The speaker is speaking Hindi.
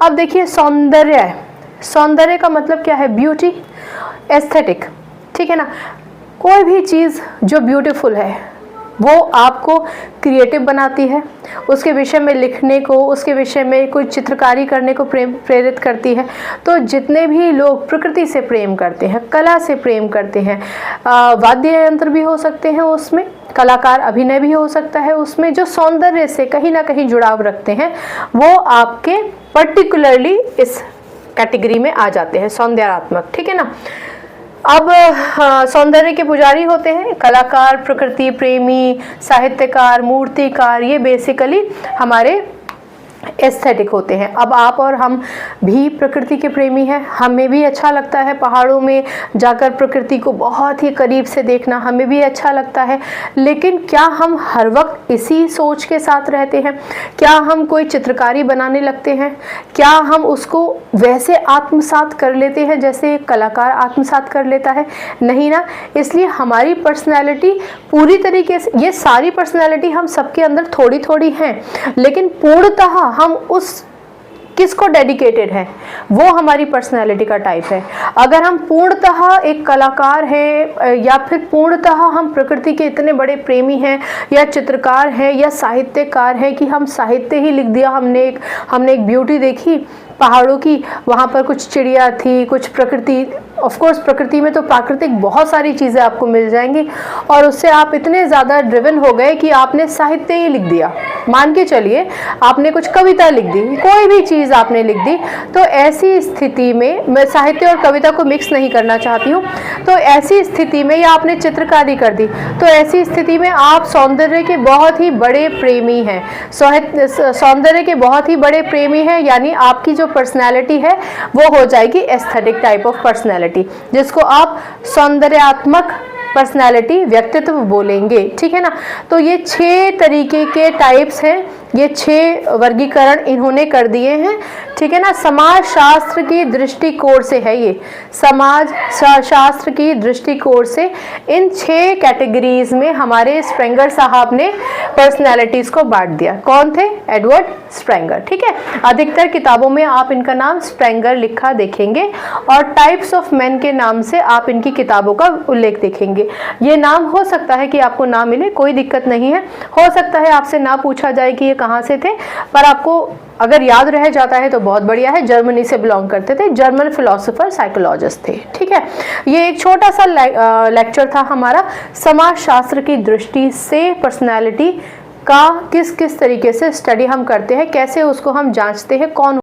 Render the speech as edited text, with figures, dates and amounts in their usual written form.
अब देखिए सौंदर्य, सौंदर्य का मतलब क्या है? ब्यूटी, एस्थेटिक, ठीक है ना। कोई भी चीज़ जो ब्यूटीफुल है वो आपको क्रिएटिव बनाती है, उसके विषय में लिखने को, उसके विषय में कोई चित्रकारी करने को प्रेरित करती है। तो जितने भी लोग प्रकृति से प्रेम करते हैं, कला से प्रेम करते हैं, वाद्य यंत्र भी हो सकते हैं उसमें, कलाकार अभिनय भी हो सकता है उसमें, जो सौंदर्य से कहीं ना कहीं जुड़ाव रखते हैं, वो आपके पर्टिकुलरली इस कैटेगरी में आ जाते हैं, सौंदर्यात्मक, ठीक है ना। अब सौंदर्य के पुजारी होते हैं कलाकार, प्रकृति प्रेमी, साहित्यकार, मूर्तिकार, ये बेसिकली हमारे एस्थेटिक होते हैं। अब आप और हम भी प्रकृति के प्रेमी हैं, हमें भी अच्छा लगता है पहाड़ों में जाकर प्रकृति को बहुत ही करीब से देखना, हमें भी अच्छा लगता है। लेकिन क्या हम हर वक्त इसी सोच के साथ रहते हैं? क्या हम कोई चित्रकारी बनाने लगते हैं? क्या हम उसको वैसे आत्मसात कर लेते हैं जैसे एक कलाकार आत्मसात कर लेता है? नहीं ना। इसलिए हमारी पर्सनैलिटी पूरी तरीके से, ये सारी पर्सनैलिटी हम सबके अंदर थोड़ी थोड़ी हैं, लेकिन पूर्णतः हम उस किसको डेडिकेटेड है, वो हमारी पर्सनैलिटी का टाइप है। अगर हम पूर्णतः एक कलाकार हैं या फिर पूर्णतः हम प्रकृति के इतने बड़े प्रेमी हैं या चित्रकार हैं या साहित्यकार हैं कि हम साहित्य ही लिख दिया, हमने एक ब्यूटी देखी पहाड़ों की, वहाँ पर कुछ चिड़िया थी, कुछ प्रकृति, ऑफ कोर्स प्रकृति में तो प्राकृतिक बहुत सारी चीज़ें आपको मिल जाएंगी, और उससे आप इतने ज़्यादा ड्रिवन हो गए कि आपने साहित्य ही लिख दिया। मान के चलिए आपने कुछ कविता लिख दी, कोई भी चीज़ आपने लिख दी, तो ऐसी स्थिति में, मैं साहित्य और कविता को मिक्स नहीं करना चाहती हूँ, तो ऐसी स्थिति में, या आपने चित्रकारी कर दी, तो ऐसी स्थिति में आप सौंदर्य के बहुत ही बड़े प्रेमी हैं, सौंदर्य के बहुत ही बड़े प्रेमी हैं, यानी आपकी जो पर्सनैलिटी है वो हो जाएगी एस्थेटिक टाइप ऑफ पर्सनैलिटी, जिसको आप सौंदर्यात्मक पर्सनैलिटी, व्यक्तित्व बोलेंगे, ठीक है ना। तो ये 6 तरीके के टाइप्स हैं, ये 6 वर्गीकरण इन्होंने कर दिए हैं, ठीक है ना। समाज शास्त्र की दृष्टिकोण से है ये, समाज शास्त्र की दृष्टिकोण से इन 6 कैटेगरीज में हमारे स्प्रेंगर साहब ने पर्सनैलिटीज को बांट दिया। कौन थे? एडवर्ड स्प्रेंगर, ठीक है। अधिकतर किताबों में आप इनका नाम स्प्रेंगर लिखा देखेंगे और टाइप्स ऑफ मैन के नाम से आप इनकी किताबों का उल्लेख देखेंगे। ये नाम हो सकता है कि आपको ना मिले, कोई दिक्कत नहीं है, हो सकता है आपसे ना पूछा जाए कि ये कहाँ से थे, पर आपको अगर याद रह जाता है तो बहुत बढ़िया है। जर्मनी से बिलोंग करते थे, जर्मन फिलोसोफर साइकोलॉजिस्ट थे, ठीक है। ये एक छोटा सा लेक्चर था हमारा समाज शास्त्र की दृष्टि से पर्सनैलिटी का किस किस तरीके से स्टडी हम करते हैं, कैसे उसको हम जांचते हैं, कौन